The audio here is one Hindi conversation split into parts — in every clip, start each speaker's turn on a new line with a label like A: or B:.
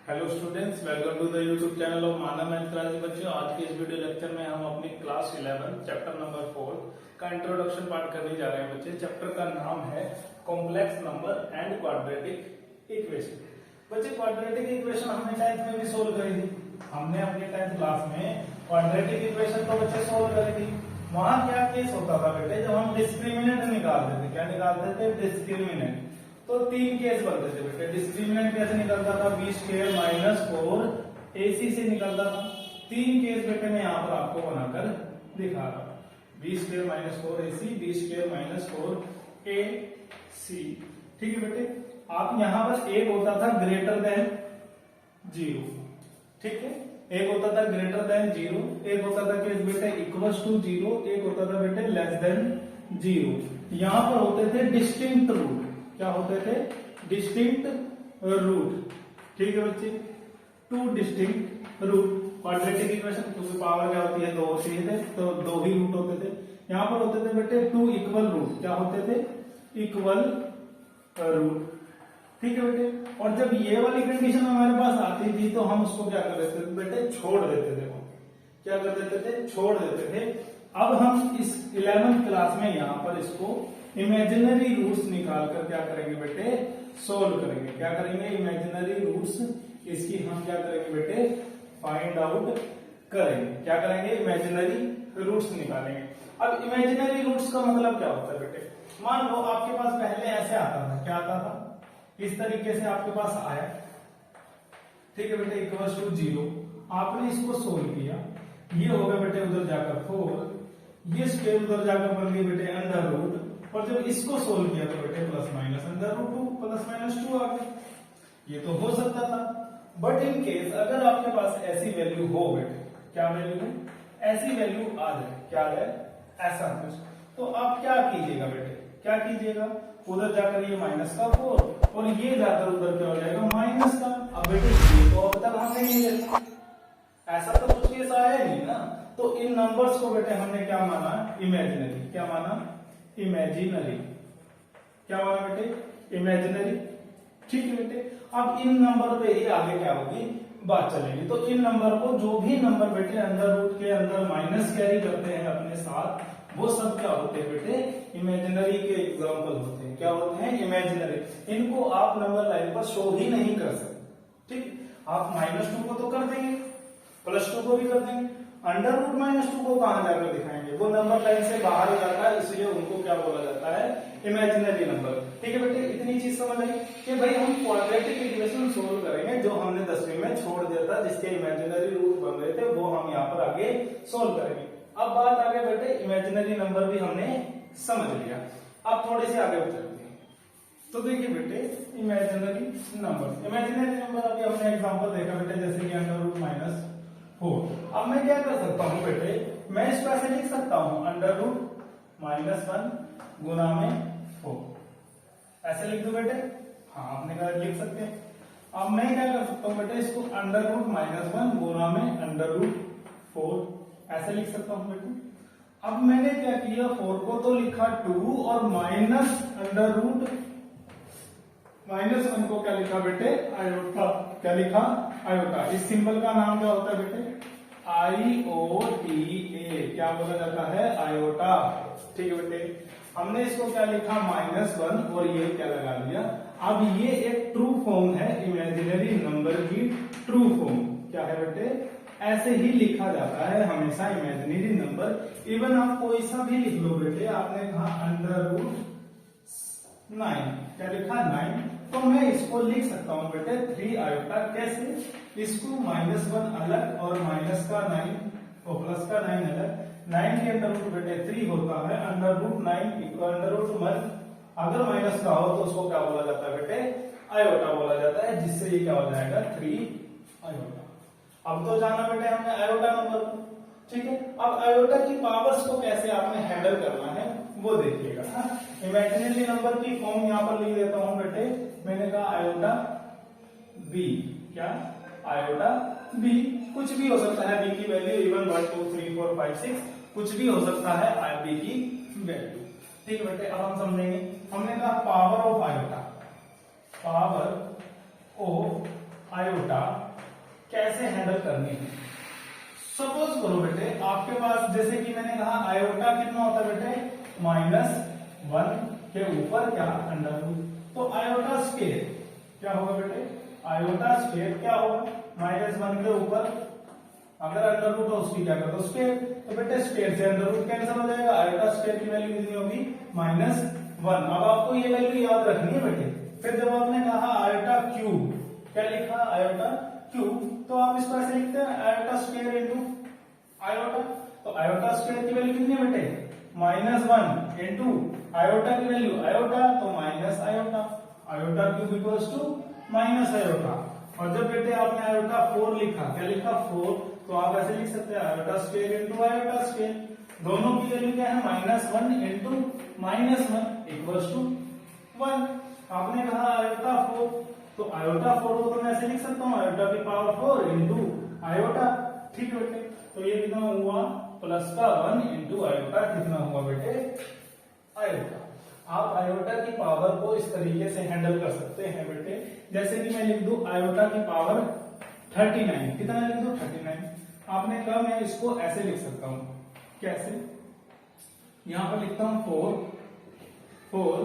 A: Hello students, welcome to the YouTube channel of Manav math class. बच्चों, आज के इस वीडियो लेक्चर में हम अपनी क्लास 11 चैप्टर नंबर 4 का इंट्रोडक्शन पार्ट करने जा रहे हैं। बच्चे, चैप्टर का नाम है complex number and quadratic equation. बच्चे, क्वाड्रेटिक इक्वेशन हमने 10th में भी सोल्व करी थी। हमने अपनी 10th क्लास में क्वाड्रेटिक इक्वेशन तो बच्चे सोल्व करी थी। वहां क्या केस होता था बेटे, जब हम डिस्क्रिमिनेंट निकालते थे। क्या निकालते थे? डिस्क्रिमिनेंट। तो तीन केस बनते थे बेटे। डिस्क्रिमिनेंट कैसे निकलता था? बी स्क्वायर माइनस 4 AC से निकलता था। तीन केस बेटे मैं यहाँ पर आपको बनाकर दिखा रहा हूं। B square minus 4 AC, B square minus 4 AC। ठीक है बेटे, आप यहाँ पर एक होता था ग्रेटर देन 0। ठीक है, एक होता था ग्रेटर देन 0, एक होता था केस बेटे इक्वल्स टू 0, एक होता था बेटे लेस देन 0। यहाँ पर होते थे डिस्टिंक्ट रूट। क्या होते थे? Distinct root. ठीक है बच्चे, two distinct root. Quadratic equation क्योंकि पावर क्या होती है? दो होती है, तो दो ही रूट होते थे। यहाँ पर होते थे बेटे टू इक्वल रूट। क्या होते थे? Equal root. ठीक है बेटे, और जब ये वाली कंडीशन हमारे पास आती थी तो हम उसको क्या कर देते थे बेटे? छोड़ देते थे। क्या कर देते थे? छोड़ देते थे। अब हम इस 11th क्लास में यहाँ पर इसको इमेजिनरी रूट्स निकाल कर क्या करेंगे बेटे? सोल्व करेंगे। क्या करेंगे? इमेजिनरी रूट्स इसकी हम क्या करेंगे बेटे? फाइंड आउट करेंगे। क्या करेंगे? इमेजिनरी रूट्स निकालेंगे। अब इमेजिनरी रूट्स का मतलब क्या होता है बेटे? मान लो आपके पास पहले ऐसे आता था। क्या आता था? इस तरीके से आपके पास आया। ठीक है बेटे, इक्वल्स टू 0। आपने इसको सोल्व किया। ये होगा बेटे उधर जाकर 4, ये स्क्वायर उधर जाकर बन गई बेटे अंडर रूट, और जब इसको सोल्व किया तो बेटे plus minus under root 2 plus minus 2 आ गया। ये तो हो सकता था, बट इन केस अगर आपके पास ऐसी वैल्यू हो बेटे, क्या वैल्यू है? ऐसी वैल्यू आ जाए। क्या आ जाए? ऐसा कुछ, तो आप क्या कीजिएगा बेटे? क्या कीजिएगा? उधर जाकर ये माइनस का 4 और ये जाकर उधर क्या हो जाएगा? माइनस का। अब बेटे ये तो अब तक हमने नहीं देखा, ऐसा तो कुछ केस आया नहीं ना। तो इन नंबर्स को बेटे हमने क्या माना? इमेजिनरी। क्या माना? इमेजिनरी। क्या माना बेटे? इमेजिनरी। ठीक है बेटे, अब इन नंबर पे ही आगे क्या होगी? बात चलेगी। तो इन नंबर को, जो भी नंबर बेटे अंडर रूट के अंदर माइनस कैरी करते हैं अपने साथ, वो सब क्या होते हैं बेटे? इमेजिनरी के एग्जाम्पल होते हैं। क्या होते हैं? इमेजिनरी। इनको आप नंबर लाइन पर शो ही नहीं कर सकते। ठीक, आप -2 को तो कर देंगे, +2 को भी कर देंगे, अंडर रूट -2 को कहां जाकर दिखाएंगे? वो नंबर लाइन से बाहर हो जाता है, इसलिए उनको क्या बोला जाता है? Imaginary number. ठीक है बेटे, इतनी चीज समझ आई कि भाई हम क्वाड्रेटिक इक्वेशन सोल्व करेंगे। जो हमने 10वीं में छोड़ दिया था, जिसके इमेजिनरी रूट बन रहे थे, वो हम यहाँ पर आगे सोल्व करेंगे। अब बात आगे बेटे, इमेजिनरी नंबर भी हमने समझ लिया। अब थोड़ी सी आगे चलते हैं। तो देखिए बेटे, इमेजिनरी नंबर। इमेजिनरी नंबर अभी हमने एग्जांपल देखा बेटे, जैसे कि अंडर रूट -4। अब मैं क्या कर सकता हूं बेटे? मैं इसको ऐसे लिख सकता हूं, अंडर रूट -1 गुना में 4। ऐसे लिख दो बेटे। हाँ, आपने कहा लिख सकते हैं। अब मैं क्या कर सकता हूं बेटे? इसको अंडर रूट -1 गुना में अंडर रूट 4 ऐसे लिख सकता हूं बेटे। अब मैंने क्या किया? 4 को तो लिखा 2 और माइनस अंडर रूट -1 को क्या लिखा बेटे? आयोटा। क्या लिखा? आयोटा। इस सिंबल का नाम क्या होता है बेटे? IOTA। क्या बोला जाता है? आयोटा। ठीक है बेटे, हमने इसको क्या लिखा? -1 और ये क्या लगा दिया। अब ये एक ट्रू फॉर्म है इमेजिनरी नंबर की। ट्रू फॉर्म क्या है बेटे? ऐसे ही लिखा जाता है हमेशा इमेजिनरी नंबर। इवन आप कोई सा भी लिख लो बेटे। आपने कहा अंडर रूट 9, क्या लिखा? 9। तो मैं इसको लिख सकता हूं बेटे 3 आयोटा। कैसे? इसको -1 अलग और माइनस का 9 और प्लस का 9 अलग। 9 के अंडर रूट बेटे 3 होता है। Under root 9 equal under root 1 अगर माइनस का हो तो उसको क्या बोला जाता है बेटे? आयोटा बोला जाता है, जिससे ये क्या हो जाएगा? 3 आयोटा। अब तो जाना बेटे हमने आयोटा नंबर को। ठीक है, अब आयोटा की पावर्स को कैसे आपने हैंडल करना है वो देखिएगा। इमेजिनरी नंबर की फॉर्म यहां पर लिख देता हूं बेटे। मैंने कहा आयोटा बी। क्या? Iota B. कुछ भी हो सकता है बी की वैल्यू, इवन 1 2 3 4 5 6 कुछ भी हो सकता है बी की वैल्यू। ठीक है बेटे, अब हम समझेंगे। हमने कहा power of iota. Power of iota handle करनी है। सपोज करो बेटे आपके पास जैसे कि मैंने कहा आयोटा कितना होता है बेटे -1 के ऊपर क्या अंडर रूट, तो आयोटा स्क्वायर क्या होगा बेटे, आयोटा स्क्वायर क्या होगा -1 के ऊपर अगर अंडर रूट हो उसकी क्या कर दो स्क्वायर, तो बेटे स्क्वायर से अंडर रूट कैंसिल हो जाएगा, आयोटा स्क्वायर की वैल्यू कितनी होगी -1। अब आपको ये वैल्यू याद रखनी है बेटे। फिर जब आपने कहा आयोटा क्यूब, क्या लिखा आयोटा क्यूब, तो आप इसको ऐसे लिखते हैं आयोटा स्क्वायर इनटू आयोटा, तो आयोटा स्क्वायर की वैल्यू कितनी है बेटे -1 इनटू आयोटा की वैल्यू आयोटा, तो minus iota, iota cube equals to minus iota. और जब बेटे आपने आयोटा 4 लिखा, क्या लिखा 4, तो आप ऐसे लिख सकते हैं iota square into iota square, दोनों की वैल्यू क्या है -1 इनटू -1 इक्वल्स टू 1। आपने कहा आयोटा 4, तो आयोटा 4 को तो मैं ऐसे लिख सकता हूँ आयोटा की पावर 4 इनटू आयोटा, ठीक है बेटे। तो ये कितना हुआ प्लस का 1 इनटू आयोटा कितना हुआ बेटे आयोटा। आप आयोटा की पावर को इस तरीके से हैंडल कर सकते हैं बेटे, जैसे कि मैं लिख दूं आयोटा की पावर 39, कितना लिख दूं 39। आपने कहा मैं इसको ऐसे लिख सकता हूं, कैसे, यहां पर लिखता हूं 4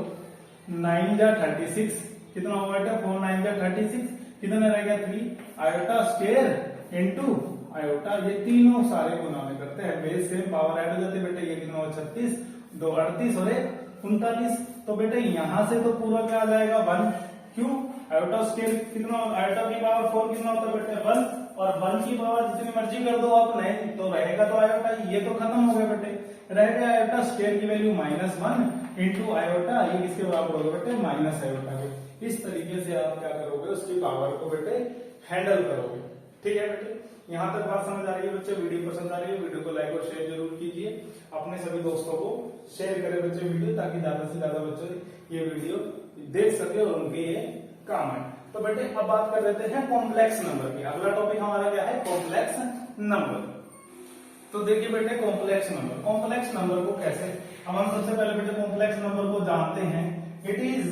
A: 9 जा 36, कितना होगा बेटा 4 9 जा 36, कितना रह गया 3 आयोटा स्क्वायर इनटू आयोटा, ये तीनों सारे गुना में करते हैं, बेस सेम पावर ऐड हो जाती है बेटे। ये कितना हुआ 36 2 38 और 39, तो बेटे यहां से तो पूरा क्या आ जाएगा 1, क्यों आयोटा स्क्वायर कितना, आयोटा की पावर 4 कितना होता है बेटे 1, और 1 की पावर जितनी मर्जी कर दो आप, नहीं तो रहेगा तो आयोटा, ये तो खत्म हो गया बेटे, रह गया आयोटा स्क्वायर की वैल्यू -1 इनटू आयोटा, ये किसके बराबर होगा बेटे माइनस आयोटा के। इस तरीके से आप क्या करोगे उसकी पावर को बेटे हैंडल करोगे, ठीक है बेटे। यहाँ तक बात समझ आ रही है बच्चे, वीडियो पसंद आ रही है, वीडियो को लाइक और शेयर जरूर कीजिए, अपने सभी दोस्तों को शेयर करें बच्चे वीडियो, ताकि ज्यादा से ज्यादा बच्चे ये वीडियो देख सके और उनके ये काम है। तो बेटे अब बात कर लेते हैं कॉम्प्लेक्स नंबर की। अगला टॉपिक हमारा क्या है कॉम्प्लेक्स नंबर। तो देखिए बेटे कॉम्प्लेक्स नंबर, कॉम्प्लेक्स नंबर को कैसे, हम सबसे पहले बेटे कॉम्प्लेक्स नंबर को जानते हैं, it is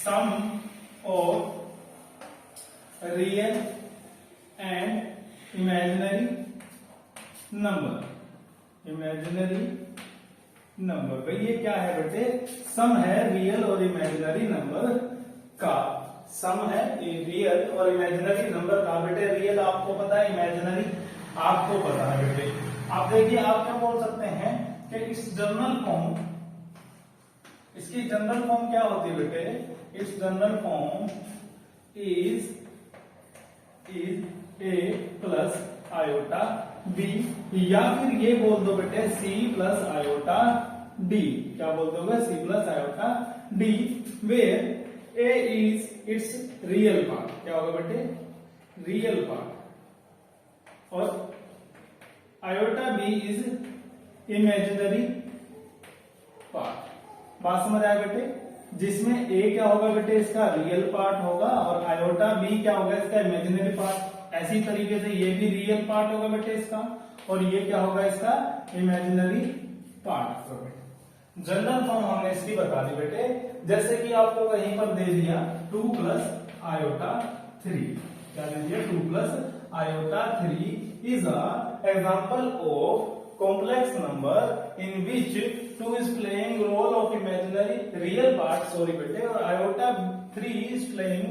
A: sum of real and imaginary number, imaginary number भाई ये क्या है बेटे, सम है रियल और इमेजिनरी नंबर का, सम है रियल और इमेजिनरी नंबर का। बेटे रियल आपको पता है, इमेजिनरी आपको पता है बेटे। आप देखिए आप क्या बोल सकते हैं कि इस जनरल फॉर्म, इसकी जनरल फॉर्म क्या होती है बेटे, इस general form is A plus iota B, या फिर ये बोल दो बेटे सी प्लस आयोटा डी, क्या बोल दोगे C plus iota D, where A is its real part, क्या होगा बेटे रियल पार्ट, और iota B is imaginary part. बात समझ आया बेटे, जिसमें ए क्या होगा बेटे इसका रियल पार्ट होगा और आयोटा बी क्या होगा इसका इमेजिनरी पार्ट। ऐसी तरीके से ये भी रियल पार्ट होगा बेटे इसका, और ये क्या होगा इसका इमेजिनरी पार्ट होगा। जनरल फॉर्म हमने इसकी बता दी बेटे, जैसे कि आपको कहीं पर दे दिया 2 प्लस आयोटा 3, क्या दे दिया 2 plus iota 3 is a example of complex number in which 2 is playing role of imaginary real part, sorry बेटे, और iota 3 is playing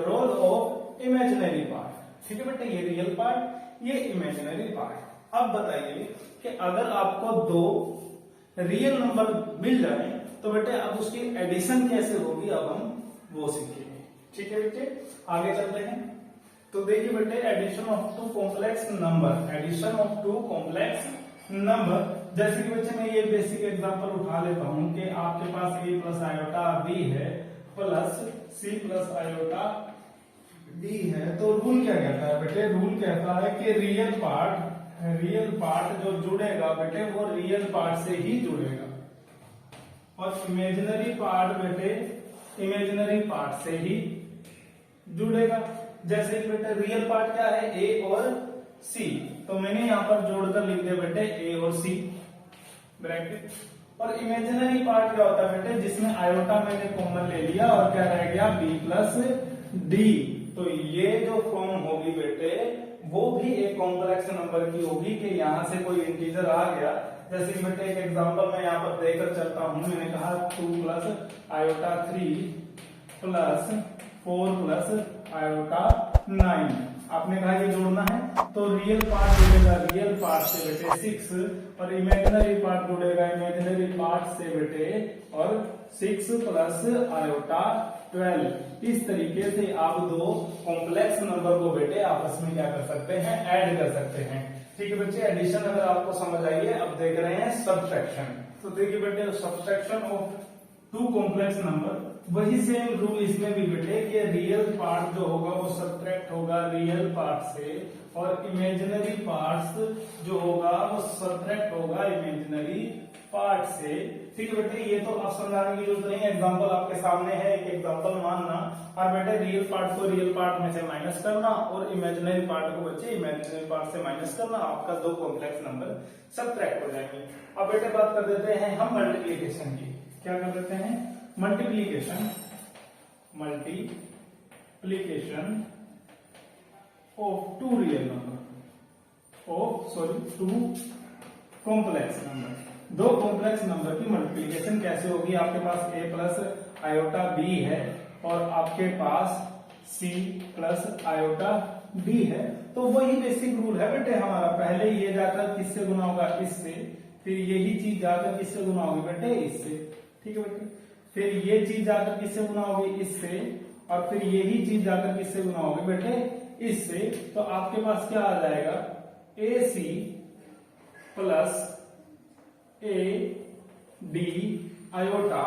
A: role of imaginary part, ठीक है बेटे, ये रियल पार्ट ये इमेजिनरी पार्ट। अब बताइए कि अगर आपको 2 रियल नंबर मिल जाए तो बेटे अब उसकी एडिशन कैसे होगी, अब हम वो सीखेंगे, ठीक है बेटे। आगे चलते हैं, तो देखिए बेटे addition of 2 complex number, addition of 2 complex number, जैसे कि बच्चे मैं ये बेसिक एग्जांपल उठा लेता हूं कि आपके पास a प्लस आयोटा b है plus c plus iota d है, तो रूल क्या कहता है बेटे, रूल कहता है कि रियल पार्ट जो जुड़ेगा बेटे वो रियल पार्ट से ही जुड़ेगा, और इमेजिनरी पार्ट बेटे इमेजिनरी पार्ट से ही जुड़ेगा। जैसे कि बेटे रियल पार्ट क्या है a और c, तो मैंने यहां पर जोड़कर लिख दिया बेटे a और c ब्रैकेट, और इमेजिनरी पार्ट क्या होता है बेटे, जिसमें आयोटा मैंने कॉमन ले लिया और क्या रह गया b प्लस d, तो ये जो फॉर्म होगी बेटे वो भी एक कॉम्प्लेक्स नंबर की होगी कि यहाँ से कोई इंटीजर आ गया। जैसे कि बेटे एक एग्जांपल मैं यहाँ पर देकर चलता हूँ। मैंने कहा 2 plus iota 3 plus 4 plus iota 9। आपने कहा ये जोड़ना है तो रियल पार्ट जुड़ेगा रियल पार्ट से बेटे 6 और इमेजिनरी पार्ट जुड़ेगा इमेजिनरी पार्ट से बेटे और 6 प्लस आयोटा 12। इस तरीके से आप दो कॉम्प्लेक्स नंबर को बेटे आपस में क्या कर सकते हैं, ऐड कर सकते हैं। ठीक है बच्चे, एडिशन अगर आपको समझ आई है। अब देख रहे हैं सब्ट्रैक्शन। तो देखिए बेटे subtraction of two complex number, वही सेम रूल इसमें भी बेटे कि रियल पार्ट जो होगा वो सब्ट्रैक्ट होगा रियल पार्ट से और इमेजिनरी पार्ट्स जो होगा वो सब्ट्रैक्ट होगा इमेजिनरी पार्ट से। ठीक है बेटे, ये तो आप समझाने की जरूरत नहीं है, एग्जांपल आपके सामने है, एक एग्जांपल मानना और बेटे रियल पार्ट को रियल पार्ट में से माइनस करना और इमेजिनरी पार्ट को बच्चे इमेजिनरी पार्ट से माइनस करना, आपका दो कॉम्प्लेक्स नंबर सब्ट्रैक्ट हो जाएंगे। अब बेटे बात कर देते हैं हम मल्टीप्लीकेशन की। क्या कर देते हैं, multiplication of two real number two complex number. दो कॉम्प्लेक्स नंबर की मल्टीप्लीकेशन कैसे होगी। आपके पास a प्लस आयोटा b है और आपके पास c प्लस आयोटा d है। तो वही बेसिक रूल है बेटे हमारा, पहले ये जाकर किससे गुना होगा, इससे, फिर यही चीज जाकर किससे गुना होगी बेटे, इससे। ठीक है बेटे, फिर ये चीज जाकर किससे गुना होगी, इससे, और फिर यही चीज जाकर किससे गुना होगी बेटे, इससे। तो आपके पास क्या आ जाएगा, A C plus A D iota.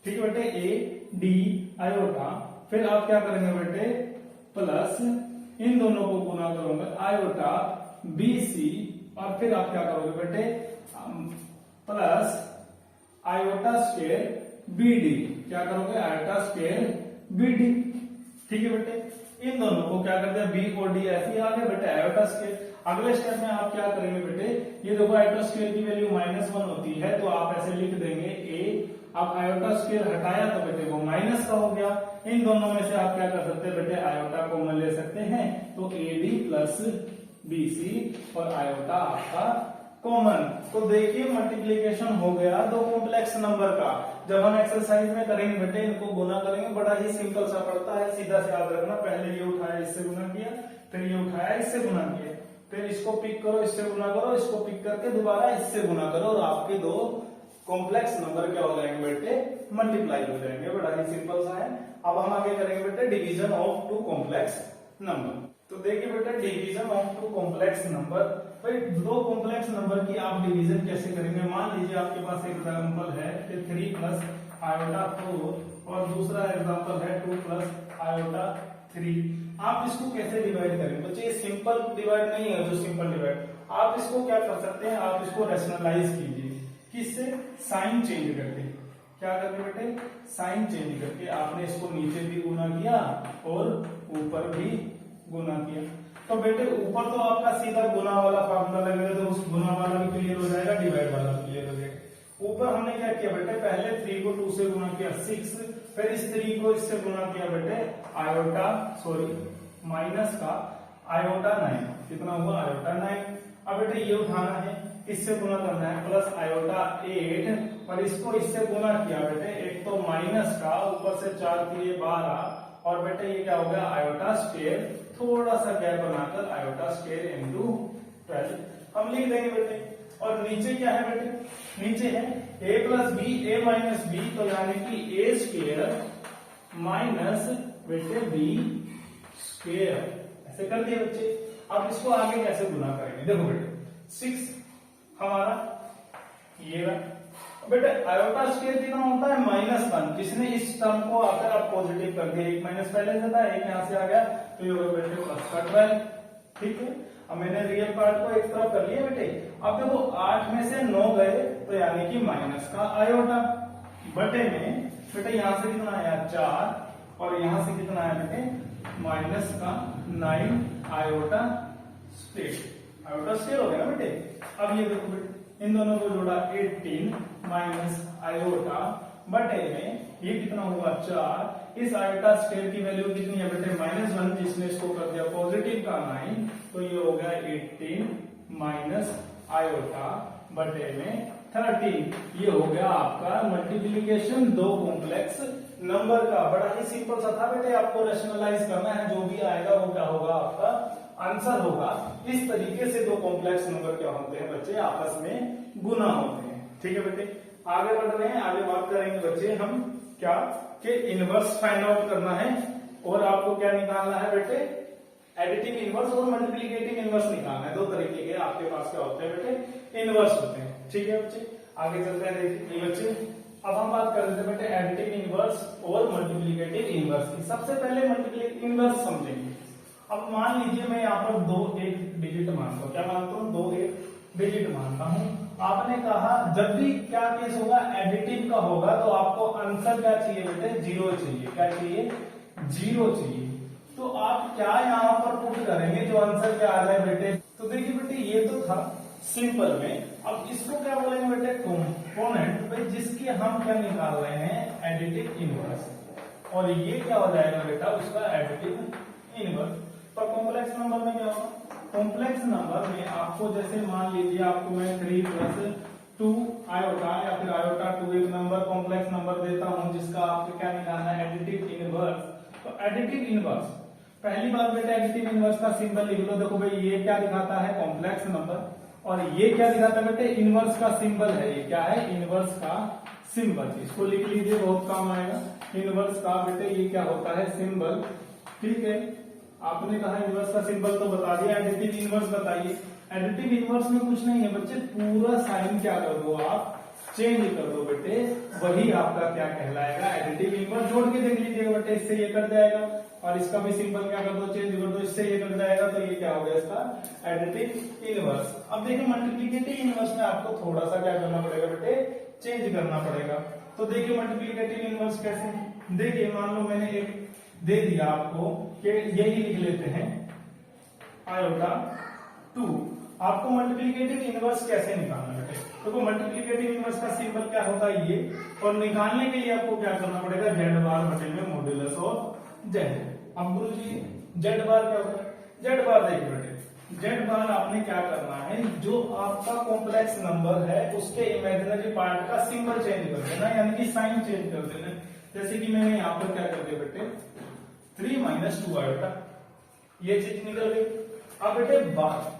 A: ठीक है बेटे, ए डी आयोटा। फिर आप क्या करेंगे बेटे, प्लस इन दोनों को गुना करोगे आयोटा बी सी, और फिर आप क्या करोगे बेटे, plus iota square B D. क्या करोगे, आयोटा स्क्वायर बी डी। ठीक है बेटे, इन दोनों को क्या कर दिया, बी और डी ऐसे ही आ गए बेटे आयोटा स्क्वायर। अगले स्टेप में आप क्या करेंगे बेटे, ये देखो आयोटा स्क्वायर की वैल्यू -1 होती है तो आप ऐसे लिख देंगे ए। अब आयोटा स्क्वायर हटाया तो बेटे वो माइनस का हो गया। इन दोनों में से आप क्या कर सकते हैं बेटे, आयोटा कॉमन ले सकते हैं, तो A D plus B C और आयोटा आपका कॉमन। तो देखिए मल्टीप्लीकेशन हो गया दो कॉम्प्लेक्स नंबर का। जब हम एक्सरसाइज में करेंगे बेटे, इनको गुना करेंगे, बड़ा ही सिंपल सा पड़ता है, सीधा से याद रखना। पहले ये उठाया इससे गुना किया, फिर ये उठाया इससे गुना किया, फिर इसको पिक करो इससे गुना करो, इसको पिक करके दोबारा इससे गुना करो और आपके दो कॉम्प्लेक्स नंबर क्या हो जाएंगे बेटे, मल्टीप्लाई हो जाएंगे। बड़ा ही सिंपल सा है। अब हम आगे करेंगे बेटे division of two complex number. तो देखिए बेटा division of two complex number, भाई दो कॉम्प्लेक्स नंबर की आप डिवीजन कैसे करेंगे। मान लीजिए आपके पास एक एग्जांपल है कि 3 प्लस आयोटा 4 और दूसरा एग्जांपल है 2 प्लस आयोटा 3। आप इसको कैसे डिवाइड करेंगे बच्चे, सिंपल डिवाइड नहीं है जो सिंपल डिवाइड। आप इसको क्या कर सकते हैं, आप इसको रैशनलाइज कीजिए, किससे, साइन चेंज करके। क्या करके बेटे, साइन चेंज करके। आपने इसको नीचे भी गुना किया और ऊपर भी गुना किया, तो बेटे ऊपर तो आपका सीधा गुना वाला फॉर्मूला लगेगा, तो उस गुना वाला भी क्लियर हो जाएगा, डिवाइड वाला भी क्लियर हो जाएगा। ऊपर हमने क्या किया बेटे, पहले 3 को 2 से गुना किया 6, फिर इस 3 को इससे गुना किया बेटे आयोटा माइनस का आयोटा 9। कितना हुआ, आयोटा 9। अब बेटे ये उठाना है, इससे गुना करना है, प्लस आयोटा 8 और इसको इससे गुना किया बेटे, एक तो माइनस का ऊपर से 4 के लिए 12 और बेटे ये क्या हो गया, आयोटा स्क्वायर, थोड़ा सा गैप बनाकर आयोटा स्क्वायर इंटू 12 हम लिख देंगे बेटे। और नीचे क्या है बेटे, नीचे है a plus B A minus B, तो यानी कि ए स्क्वायर माइनस बेटे बी स्क्वायर। ऐसे कर दिए बच्चे। अब इसको आगे कैसे गुना करेंगे, देखो बेटे 6 हमारा ये रहा बेटे, आयोटा स्क्वायर कितना होता है -1। किसने इस टर्म को आकर आप पॉजिटिव कर दिया, एक माइनस पहले से था, एक यहाँ से आ गया, तो ये होगा बेटे प्लस का 12। ठीक है, अब मैंने रियल पार्ट को एक तरफ कर लिया बेटे। अब देखो 8 में से 9 गए तो यानी कि माइनस का आयोटा, बटे में बेटे यहाँ से कितना आया 4 और यहाँ से कितना आया बेटे माइनस का 9 आयोटा स्क्वायर। आयोटा स्क्वायर हो गया ना बेटे। अब ये देखो बेटे इन दोनों को जोड़ा 18 माइनस आयोटा बटे में ये कितना हुआ 4। इस आयोटा स्क्वायर की वैल्यू कितनी है बेटे -1, जिसने इसको कर दिया पॉजिटिव का 9, तो ये हो गया 18 माइनस आयोटा बटे में 13। ये हो गया आपका मल्टीप्लीकेशन दो कॉम्प्लेक्स नंबर का। बड़ा ही सिंपल सा था बेटे, आपको रैशनलाइज करना है, जो भी आएगा वो क्या होगा आपका आंसर होगा। इस तरीके से दो कॉम्प्लेक्स नंबर क्या होते हैं बच्चे आपस में गुना होते हैं। ठीक है बेटे, आगे बढ़ रहे हैं, आगे बात करेंगे बच्चे हम क्या कि इनवर्स फाइंड आउट करना है और आपको क्या निकालना है बेटे एडिटिव इनवर्स और मल्टीप्लिकेटिव इनवर्स निकालना है। दो तरीके के आपके पास क्या होते हैं बेटे इनवर्स होते हैं। ठीक है बच्चे, आगे चलते हैं। देखिए बच्चे अब हम बात कर रहे थे बेटे एडिटिव इनवर्स और मल्टीप्लिकेटिव इनवर्स की। सबसे पहले मल्टीप्लिकेटिव इनवर्स समझेंगे। अब मान लीजिए मैं यहाँ पर 2 एक डिजिट मानता हूँ, क्या मानता हूँ 2 एक डिजिट मानता हूँ। आपने कहा जब भी क्या केस होगा एडिटिव का होगा तो आपको आंसर क्या चाहिए बेटे 0 चाहिए। क्या चाहिए 0 चाहिए। तो आप क्या यहाँ पर पुट करेंगे जो आंसर क्या आ जाए बेटे। तो देखिए बेटे ये तो था सिंपल में, अब इसको क्या बोलेंगे बेटे कंपोनेंट भाई जिसके हम क्या निकाल रहे हैं एडिटिव इनवर्स, और ये क्या हो जाएगा बेटा उसका एडिटिव इनवर्स। पर कॉम्प्लेक्स नंबर में क्या होगा, कॉम्प्लेक्स नंबर में आपको जैसे मान लीजिए आपको मैं 3 + 2 आयोटा या फिर आयोटा 2 एक नंबर कॉम्प्लेक्स नंबर देता हूं जिसका आपको क्या निकालना है एडिटिव इनवर्स। तो एडिटिव इनवर्स पहली बात बेटा एडिटिव इनवर्स का सिंबल लिख लो। देखो भाई ये क्या दिखाता है कॉम्प्लेक्स नंबर और ये क्या दिखाता है बेटे इनवर्स का सिंबल है। ये क्या है इनवर्स का सिंबल, इसको लिख लीजिए बहुत काम आएगा। इनवर्स का बेटे ये क्या होता है सिंबल। ठीक है, आपने कहा इनवर्स का सिंबल तो बता दिया, एडिटिव इनवर्स बताइए। एडिटिव इनवर्स में कुछ नहीं है बच्चे, पूरा साइन क्या कर दो आप चेंज कर दो बेटे, वही आपका क्या कहलाएगा एडिटिव इनवर्स। जोड़ के देख लीजिएगा बेटे, इससे ये कट जाएगा और इसका भी सिंबल क्या कर दो चेंज कर दो, इससे ये कट जाएगा तो ये क्या हो गया इसका एडिटिव इनवर्स। अब देखिए मल्टीप्लिकेटिव इनवर्स में आपको थोड़ा सा क्या करना पड़ेगा बेटे चेंज करना पड़ेगा। तो देखिए मल्टीप्लिकेटिव इनवर्स कैसे, देखिए मान लो मैंने एक दे दिया आपको कि यही लिख लेते हैं आयोटा 2। आपको मल्टीप्लिकेटिव इनवर्स कैसे निकालना बेटे, तो मल्टीप्लिकेटिव इनवर्स का सिंबल क्या होता है ये, और निकालने के लिए आपको क्या करना पड़ेगा z बार बटे में मॉड्यूलस ऑफ z। अब गुरुजी z बार क्या होता है, z बार देखिए बेटे z बार आपने क्या करना है जो आपका कॉम्प्लेक्स नंबर है उसके इमेजिनरी पार्ट का सिंबल चेंज कर देना, यानी कि साइन चेंज कर देना। जैसे कि मैंने यहाँ पर क्या कर दिया बेटे 3 - 2 आयोटा, ये चीज निकल गई। अब बेटे बार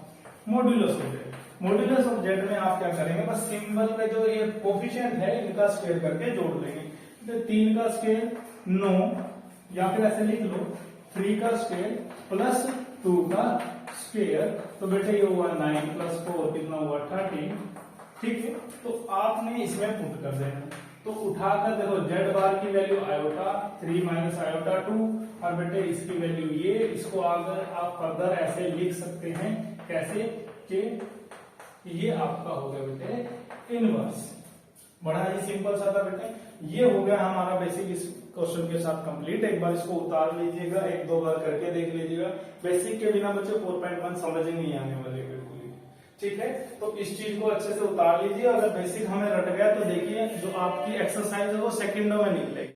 A: modulus of z, modulus of z में आप क्या करेंगे बस सिंबल पे जो ये कोफिशिएंट है इनका स्क्वायर करके जोड़ देंगे। तो 3 का स्क्वायर 9 या फिर ऐसे लिख लो 3 का स्क्वायर प्लस 2 का स्क्वायर, तो बेटे ये हुआ 9 + 4 कितना हुआ 13। ठीक है, तो आपने इसमें पुट कर देना। तो उठाकर देखो z बार की वैल्यू आयोटा 3 - आयोटा 2 और बेटे इसकी वैल्यू ये, इसको अगर आप फर्दर ऐसे लिख सकते हैं कैसे कि ये आपका हो गया बेटे इनवर्स। बड़ा ही सिंपल सा था बेटे। ये हो गया हमारा बेसिक इस क्वेश्चन के साथ कंप्लीट। एक बार इसको उतार लीजिएगा, 1-2 बार करके देख लीजिएगा। बेसिक के बिना बच्चे 4.1 समझ ही नहीं आने वाले बिल्कुल ही। ठीक है, तो इस चीज को अच्छे से उतार लीजिए। अगर बेसिक हमें रट गया तो देखिए जो आपकी एक्सरसाइज है वो सेकंडों में निकलेगी।